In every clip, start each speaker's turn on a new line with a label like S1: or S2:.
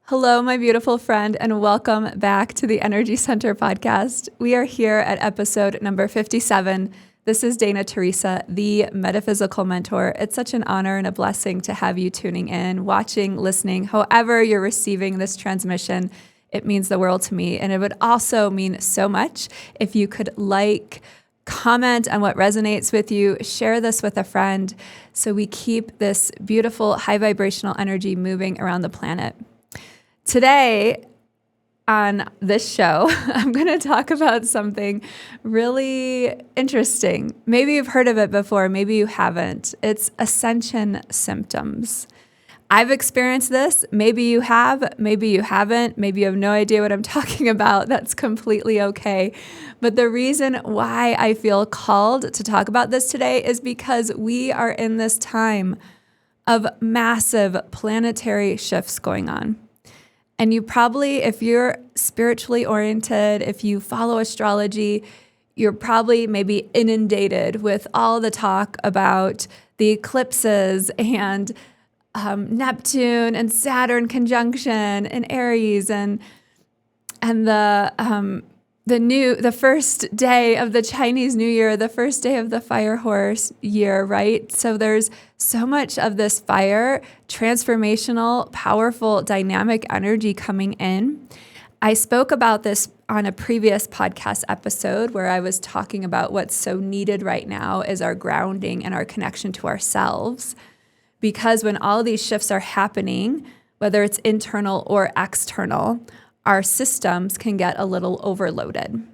S1: Hello, my beautiful friend, and welcome back to the Energy Center podcast. We are here at episode number 57. This is Dana Teresa, the metaphysical mentor. It's such an honor and a blessing to have you tuning in, watching, listening, however you're receiving this transmission. It means the world to me. And it would also mean so much if you could comment on what resonates with you, share this with a friend so we keep this beautiful high vibrational energy moving around the planet. Today on this show, I'm going to talk about something really interesting. Maybe you've heard of it before, maybe you haven't. It's Ascension symptoms. I've experienced this. Maybe you have, maybe you haven't. Maybe you have no idea what I'm talking about. That's completely okay. But the reason why I feel called to talk about this today is because we are in this time of massive planetary shifts going on. And you probably, if you're spiritually oriented, if you follow astrology, you're probably maybe inundated with all the talk about the eclipses and Neptune and Saturn conjunction and Aries and the first day of the Chinese New Year, the first day of the fire horse year, right? So there's so much of this fire, transformational, powerful, dynamic energy coming in. I spoke about this on a previous podcast episode where I was talking about what's so needed right now is our grounding and our connection to ourselves. Because when all these shifts are happening, whether it's internal or external, our systems can get a little overloaded.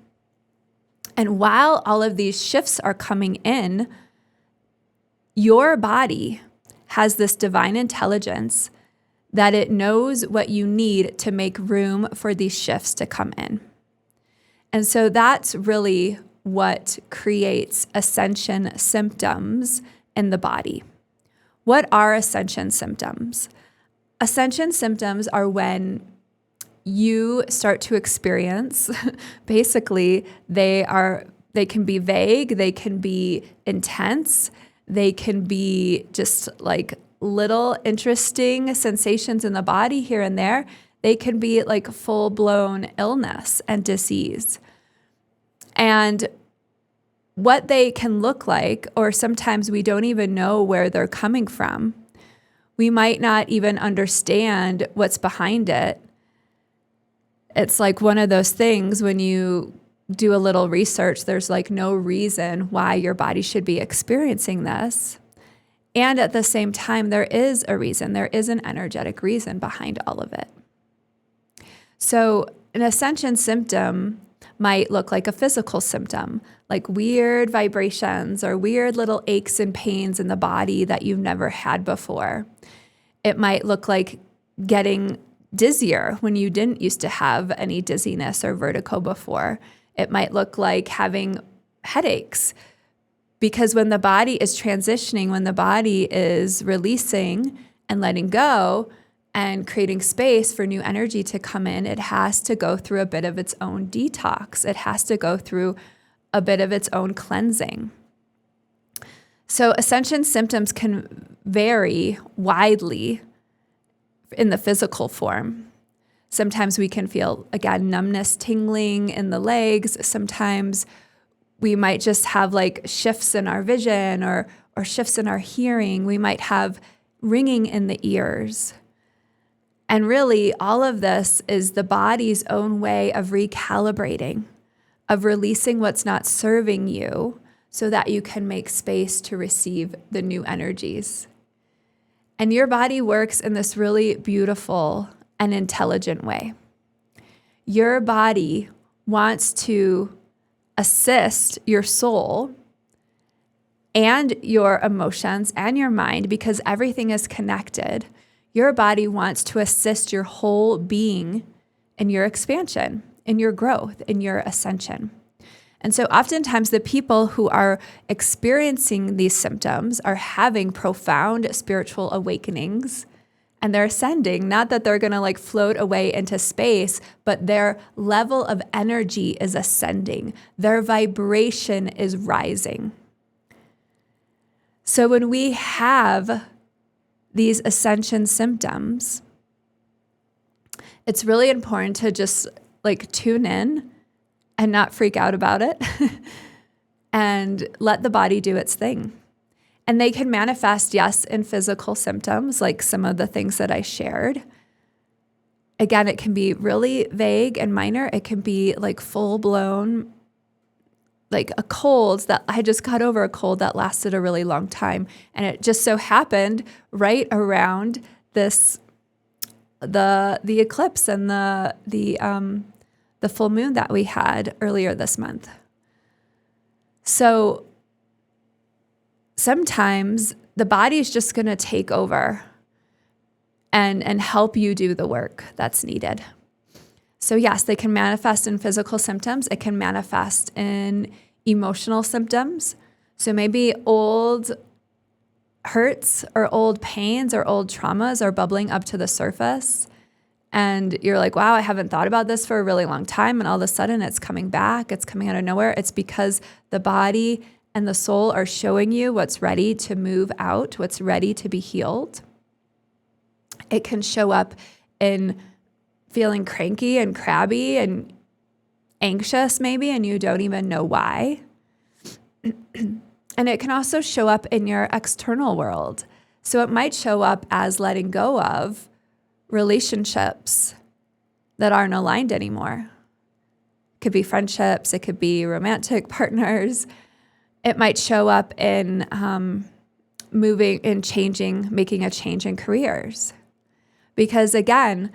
S1: And while all of these shifts are coming in, your body has this divine intelligence that it knows what you need to make room for these shifts to come in. And so that's really what creates ascension symptoms in the body. What are ascension symptoms? Ascension symptoms are when you start to experience, basically, they can be vague, they can be intense, they can be just like little interesting sensations in the body here and there. They can be like full-blown illness and disease. And what they can look like, or sometimes we don't even know where they're coming from. We might not even understand what's behind it. It's like one of those things when you do a little research, there's like no reason why your body should be experiencing this. And at the same time, there is a reason. There is an energetic reason behind all of it. So an ascension symptom might look like a physical symptom, like weird vibrations or weird little aches and pains in the body that you've never had before. It might look like getting dizzier when you didn't used to have any dizziness or vertigo before. It might look like having headaches, because when the body is transitioning, when the body is releasing and letting go and creating space for new energy to come in, it has to go through a bit of its own detox. It has to go through a bit of its own cleansing. So ascension symptoms can vary widely in the physical form. Sometimes we can feel, again, numbness, tingling in the legs. Sometimes we might just have like shifts in our vision or shifts in our hearing. We might have ringing in the ears. And really, all of this is the body's own way of recalibrating, of releasing what's not serving you so that you can make space to receive the new energies. And your body works in this really beautiful and intelligent way. Your body wants to assist your soul and your emotions and your mind, because everything is connected. Your body wants to assist your whole being in your expansion, in your growth, in your ascension. And so oftentimes the people who are experiencing these symptoms are having profound spiritual awakenings, and they're ascending. Not that they're going to like float away into space, but their level of energy is ascending. Their vibration is rising. So when we have these ascension symptoms, It's really important to just like tune in and not freak out about it and let the body do its thing. And they can manifest, yes, in physical symptoms, like some of the things that I shared. Again, it can be really vague and minor. It can be like full blown, like a cold that I just got over, a cold that lasted a really long time. And it just so happened right around this, the eclipse and the full moon that we had earlier this month. So sometimes the body's just going to take over and help you do the work that's needed. So yes, they can manifest in physical symptoms. It can manifest in emotional symptoms. So maybe old hurts or old pains or old traumas are bubbling up to the surface. And you're like, wow, I haven't thought about this for a really long time. And all of a sudden it's coming back. It's coming out of nowhere. It's because the body and the soul are showing you what's ready to move out, what's ready to be healed. It can show up in feeling cranky and crabby and anxious maybe, and you don't even know why. And it can also show up in your external world. So it might show up as letting go of relationships that aren't aligned anymore. It could be friendships, it could be romantic partners. It might show up in moving and changing, making a change in careers. Because again,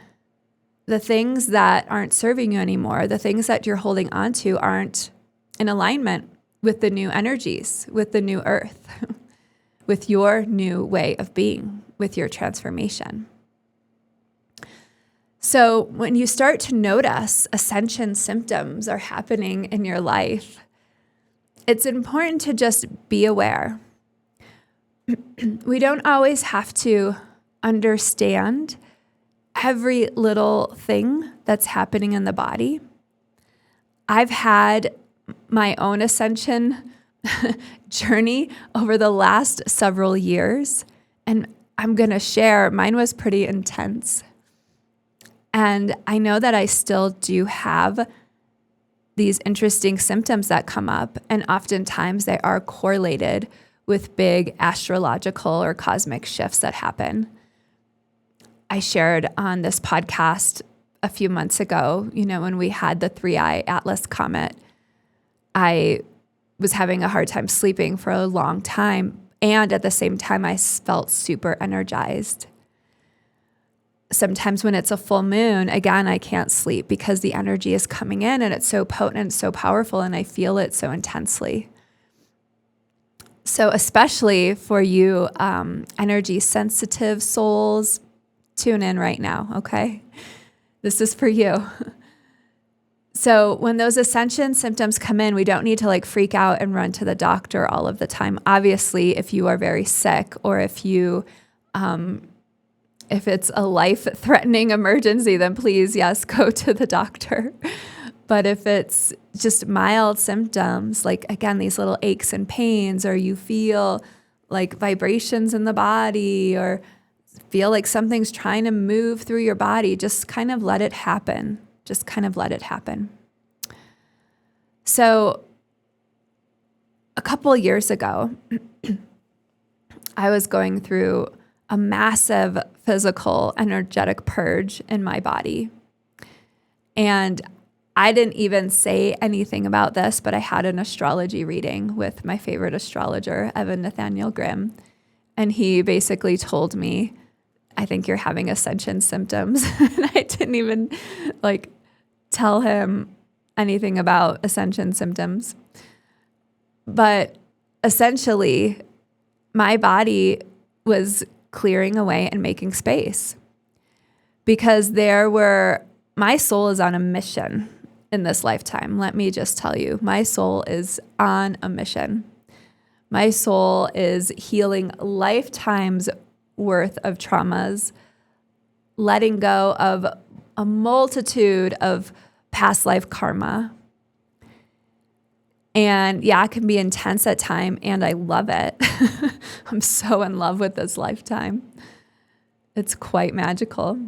S1: the things that aren't serving you anymore, the things that you're holding on to aren't in alignment with the new energies, with the new earth, with your new way of being, with your transformation. So when you start to notice ascension symptoms are happening in your life, it's important to just be aware. We don't always have to understand every little thing that's happening in the body. I've had my own ascension journey over the last several years, and I'm going to share, mine was pretty intense. And I know that I still do have these interesting symptoms that come up, and oftentimes they are correlated with big astrological or cosmic shifts that happen. I shared on this podcast a few months ago, when we had the 3-eye Atlas comet, I was having a hard time sleeping for a long time. And at the same time, I felt super energized. Sometimes when it's a full moon, again, I can't sleep because the energy is coming in and it's so potent and so powerful, and I feel it so intensely. So especially for you energy sensitive souls, tune in right now, okay? This is for you. So when those ascension symptoms come in, we don't need to freak out and run to the doctor all of the time. Obviously, if you are very sick or if it's a life-threatening emergency, then please, yes, go to the doctor. But if it's just mild symptoms, again, these little aches and pains, or you feel vibrations in the body, or feel like something's trying to move through your body, just kind of let it happen. Just kind of let it happen. So a couple of years ago, I was going through a massive physical, energetic purge in my body. And I didn't even say anything about this, but I had an astrology reading with my favorite astrologer, Evan Nathaniel Grimm. And he basically told me, I think you're having ascension symptoms. And I didn't even tell him anything about ascension symptoms. But essentially, my body was clearing away and making space because my soul is on a mission in this lifetime. Let me just tell you, my soul is on a mission. My soul is healing lifetimes worth of traumas, letting go of a multitude of past life karma. And yeah, it can be intense at times, and I love it. I'm so in love with this lifetime. It's quite magical.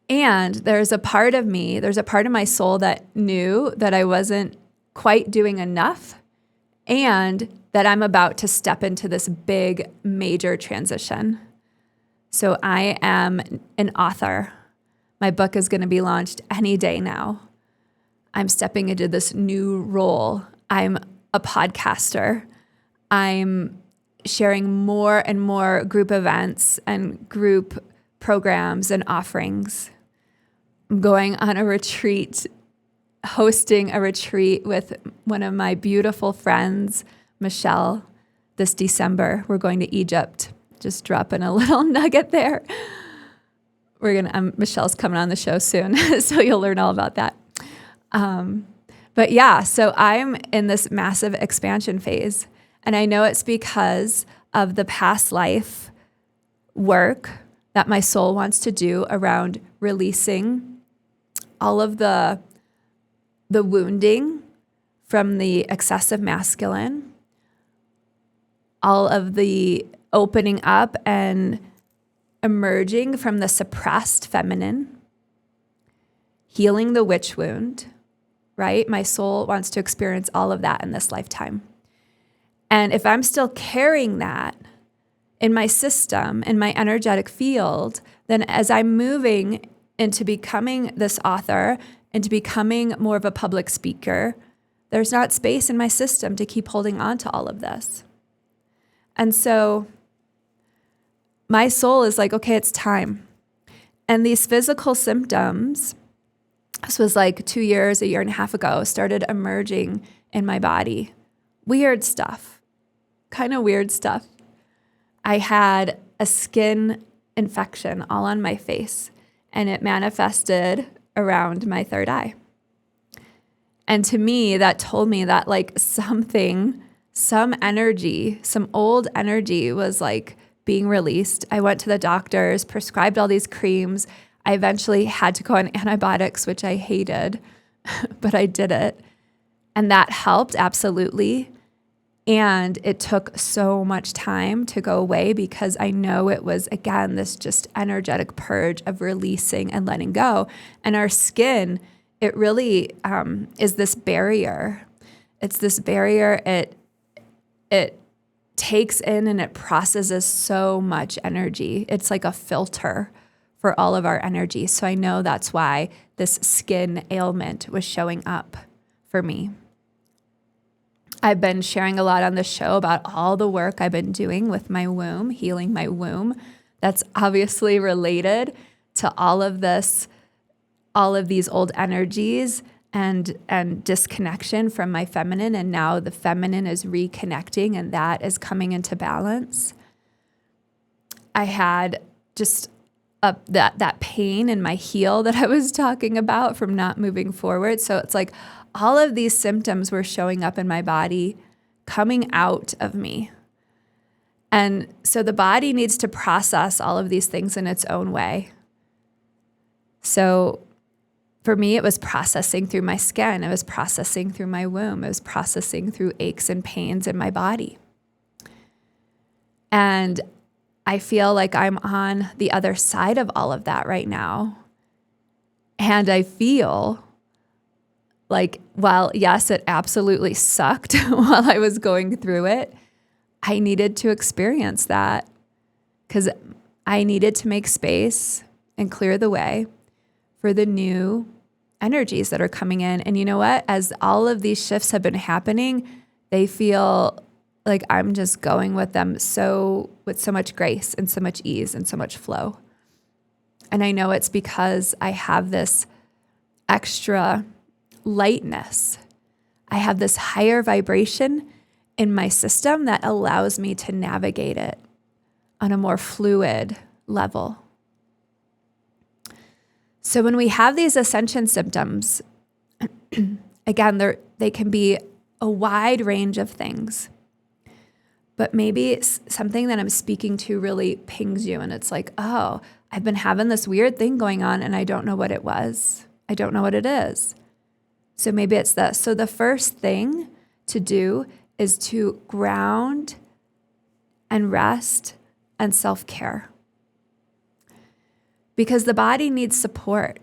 S1: And there's a part of my soul that knew that I wasn't quite doing enough and that I'm about to step into this big, major transition. So I am an author. My book is going to be launched any day now. I'm stepping into this new role. I'm a podcaster. I'm sharing more and more group events and group programs and offerings. I'm going on a retreat, hosting a retreat with one of my beautiful friends, Michelle, this December. We're going to Egypt. Just dropping a little nugget there. Michelle's coming on the show soon, so you'll learn all about that. But yeah, so I'm in this massive expansion phase. And I know it's because of the past life work that my soul wants to do around releasing all of the wounding from the excessive masculine, all of the opening up and emerging from the suppressed feminine, healing the witch wound, right? My soul wants to experience all of that in this lifetime. And if I'm still carrying that in my system, in my energetic field, then as I'm moving into becoming this author, into becoming more of a public speaker, there's not space in my system to keep holding on to all of this. And so my soul is like, okay, it's time. And these physical symptoms, this was like 2 years, a year and a half ago, started emerging in my body. Weird stuff, kind of weird stuff. I had a skin infection all on my face, and it manifested around my third eye. And to me, that told me that like some energy, some old energy was like being released. I went to the doctors, prescribed all these creams. I eventually had to go on antibiotics, which I hated, but I did it. And that helped, absolutely. And it took so much time to go away because I know it was, again, this just energetic purge of releasing and letting go. And our skin, it really is this barrier. It's this barrier. It takes in and it processes so much energy. It's like a filter for all of our energy. So I know that's why this skin ailment was showing up for me. I've been sharing a lot on the show about all the work I've been doing with my womb, healing my womb. That's obviously related to all of this, all of these old energies and disconnection from my feminine. And now the feminine is reconnecting and that is coming into balance. I had just that pain in my heel that I was talking about from not moving forward. So it's like all of these symptoms were showing up in my body, coming out of me. And so the body needs to process all of these things in its own way. So for me, it was processing through my skin. It was processing through my womb. It was processing through aches and pains in my body. And I feel like I'm on the other side of all of that right now. And I feel like, while yes, it absolutely sucked while I was going through it, I needed to experience that because I needed to make space and clear the way for the new energies that are coming in. And you know what? As all of these shifts have been happening, they feel like I'm just going with them with so much grace and so much ease and so much flow. And I know it's because I have this extra lightness. I have this higher vibration in my system that allows me to navigate it on a more fluid level. So when we have these ascension symptoms, again, they can be a wide range of things. But maybe it's something that I'm speaking to really pings you and it's like, oh, I've been having this weird thing going on and I don't know what it was. I don't know what it is. So maybe it's this. So the first thing to do is to ground and rest and self-care. because the body needs support.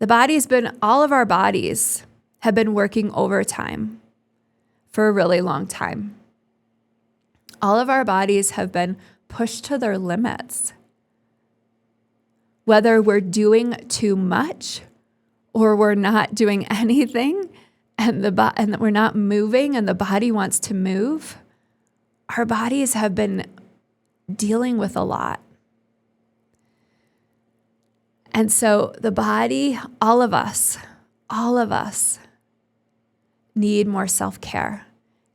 S1: All of our bodies have been working overtime for a really long time. All of our bodies have been pushed to their limits. Whether we're doing too much or we're not doing anything and we're not moving and the body wants to move, our bodies have been dealing with a lot. And so the body, all of us need more self-care,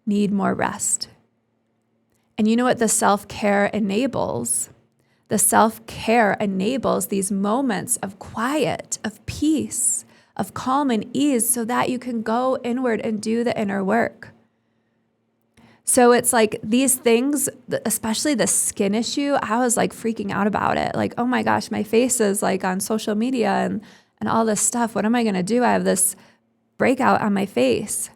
S1: need more rest. And you know what the self-care enables? The self-care enables these moments of quiet, of peace, of calm and ease so that you can go inward and do the inner work. So it's like these things, especially the skin issue, I was like freaking out about it. Like, oh my gosh, my face is like on social media and all this stuff. What am I going to do? I have this breakout on my face.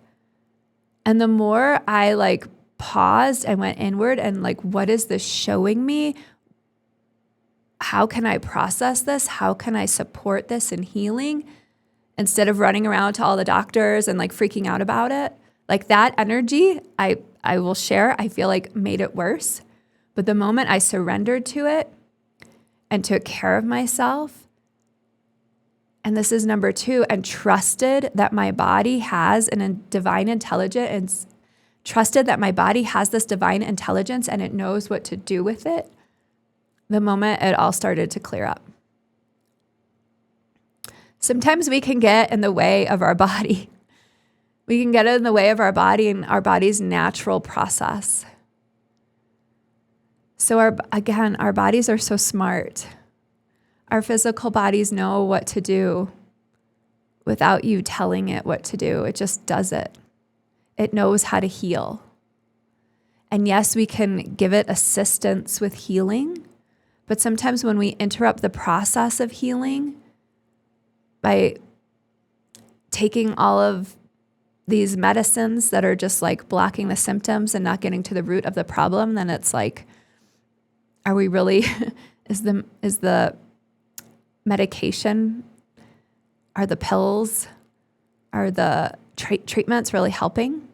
S1: And the more I like paused and went inward and like, what is this showing me? How can I process this? How can I support this in healing? Instead of running around to all the doctors and like freaking out about it. Like that energy, I will share, I feel like made it worse. But the moment I surrendered to it and took care of myself, and this is number 2, and trusted that my body has divine intelligence, and trusted that my body has this divine intelligence and it knows what to do with it, the moment it all started to clear up. Sometimes we can get in the way of our body. We can get in the way of our body and our body's natural process. So our bodies are so smart. Our physical bodies know what to do without you telling it what to do. It just does it. It knows how to heal. And yes, we can give it assistance with healing, but sometimes when we interrupt the process of healing by taking all of these medicines that are just like blocking the symptoms and not getting to the root of the problem, then it's like, are we really, is the medication, are the pills, are the treatments really helping?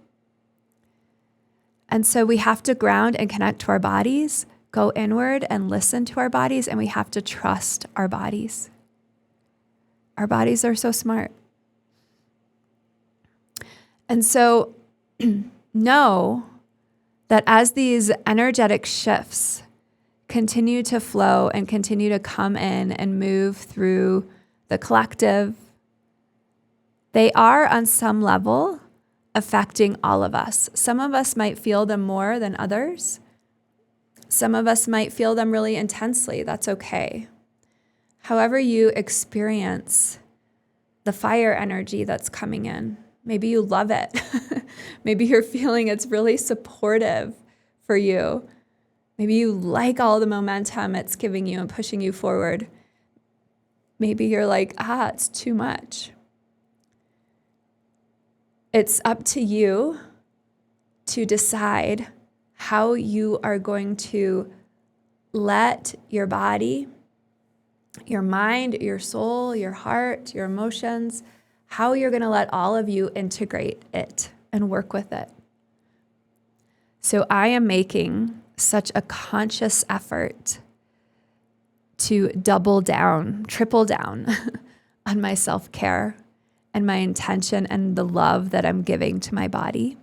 S1: And so we have to ground and connect to our bodies, go inward and listen to our bodies, and we have to trust our bodies. Our bodies are so smart. And so know that as these energetic shifts continue to flow and continue to come in and move through the collective, they are on some level affecting all of us. Some of us might feel them more than others. Some of us might feel them really intensely. That's okay. However you experience the fire energy that's coming in, maybe you love it. Maybe you're feeling it's really supportive for you. Maybe you like all the momentum it's giving you and pushing you forward. Maybe you're like, it's too much. It's up to you to decide how you are going to let your body, your mind, your soul, your heart, your emotions, how you're going to let all of you integrate it and work with it. So I am making such a conscious effort to double down, triple down on my self-care and my intention and the love that I'm giving to my body.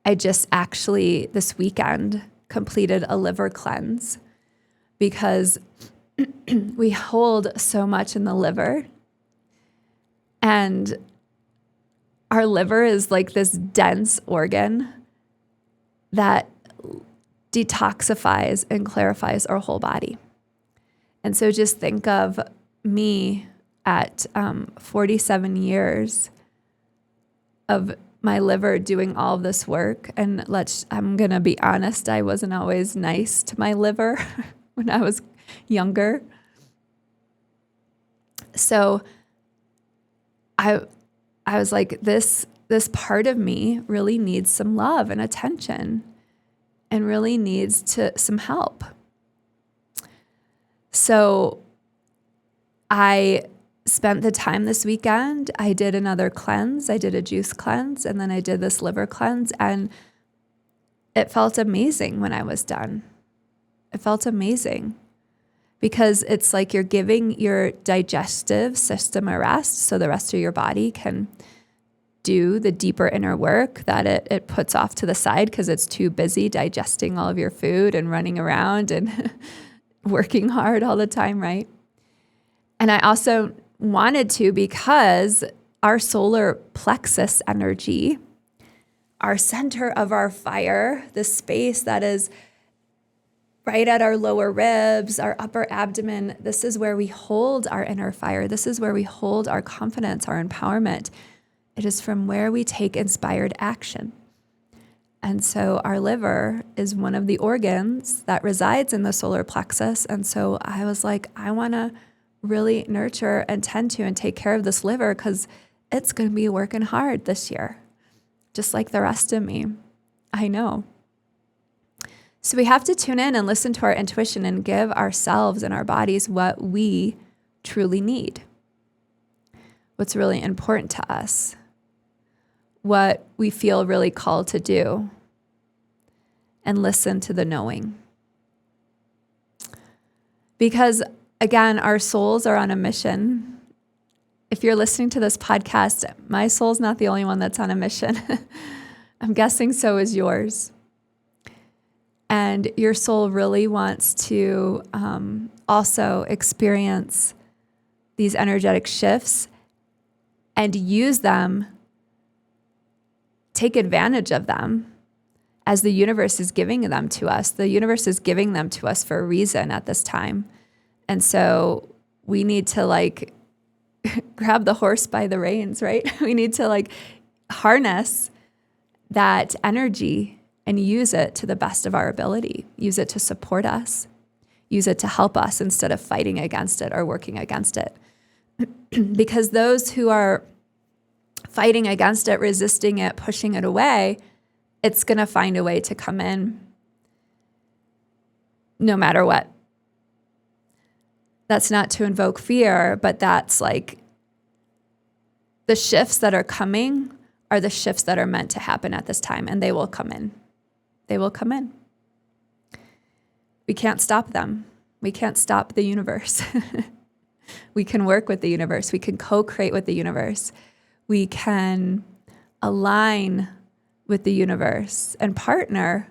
S1: I just actually this weekend completed a liver cleanse because we hold so much in the liver. And our liver is like this dense organ that detoxifies and clarifies our whole body. And so just think of me at 47 years of my liver doing all of this work. And I'm going to be honest, I wasn't always nice to my liver when I was younger. So I was like, this part of me really needs some love and attention and really needs some help. So I spent the time this weekend. I did another cleanse. I did a juice cleanse, and then I did this liver cleanse, and it felt amazing when I was done. It felt amazing because it's like you're giving your digestive system a rest so the rest of your body can do the deeper inner work that it puts off to the side because it's too busy digesting all of your food and running around and working hard all the time, right? And I also wanted to because our solar plexus energy, our center of our fire, the space that is right at our lower ribs, our upper abdomen, this is where we hold our inner fire. This is where we hold our confidence, our empowerment. It is from where we take inspired action. And so our liver is one of the organs that resides in the solar plexus. And so I was like, I want to really nurture and tend to and take care of this liver because it's going to be working hard this year, just like the rest of me. I know. So we have to tune in and listen to our intuition and give ourselves and our bodies what we truly need, what's really important to us, what we feel really called to do, and listen to the knowing. Because again, our souls are on a mission. If you're listening to this podcast, my soul's not the only one that's on a mission. I'm guessing so is yours. And your soul really wants to also experience these energetic shifts and use them, take advantage of them as the universe is giving them to us. The universe is giving them to us for a reason at this time. And so we need to grab the horse by the reins, right? We need to harness that energy and use it to the best of our ability. Use it to support us. Use it to help us instead of fighting against it or working against it. Because those who are fighting against it, resisting it, pushing it away, it's going to find a way to come in no matter what. That's not to invoke fear, but that's the shifts that are coming are the shifts that are meant to happen at this time, and they will come in. They will come in. We can't stop them. We can't stop the universe. We can work with the universe. We can co-create with the universe. We can align with the universe and partner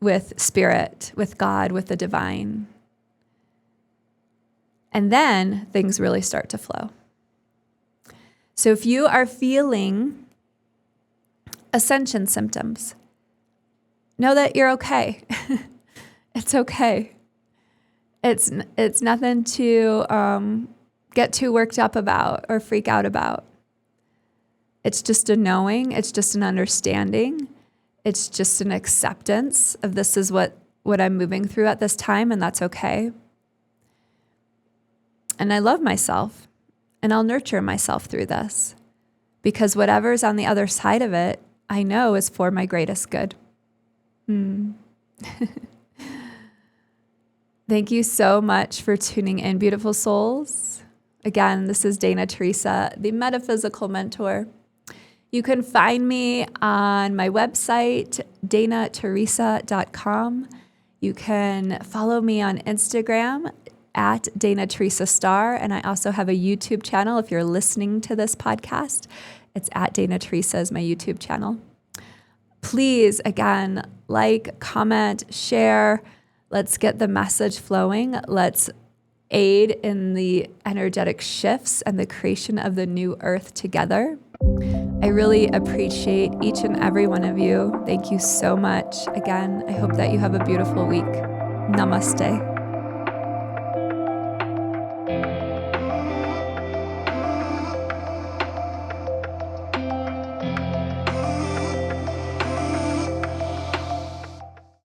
S1: with spirit, with God, with the divine. And then things really start to flow. So if you are feeling ascension symptoms, know that you're okay. It's okay. It's nothing to get too worked up about or freak out about. It's just a knowing. It's just an understanding. It's just an acceptance of this is what I'm moving through at this time, and that's okay. And I love myself, and I'll nurture myself through this because whatever's on the other side of it, I know is for my greatest good. Thank you so much for tuning in, beautiful souls. Again, this is Dana Teresa, the metaphysical mentor. You can find me on my website, danateresa.com. You can follow me on Instagram at Dana Teresa Star. And I also have a YouTube channel. If you're listening to this podcast, it's at Dana Teresa is my YouTube channel. Please, again, comment, share. Let's get the message flowing. Let's aid in the energetic shifts and the creation of the new earth together. I really appreciate each and every one of you. Thank you so much. Again, I hope that you have a beautiful week. Namaste.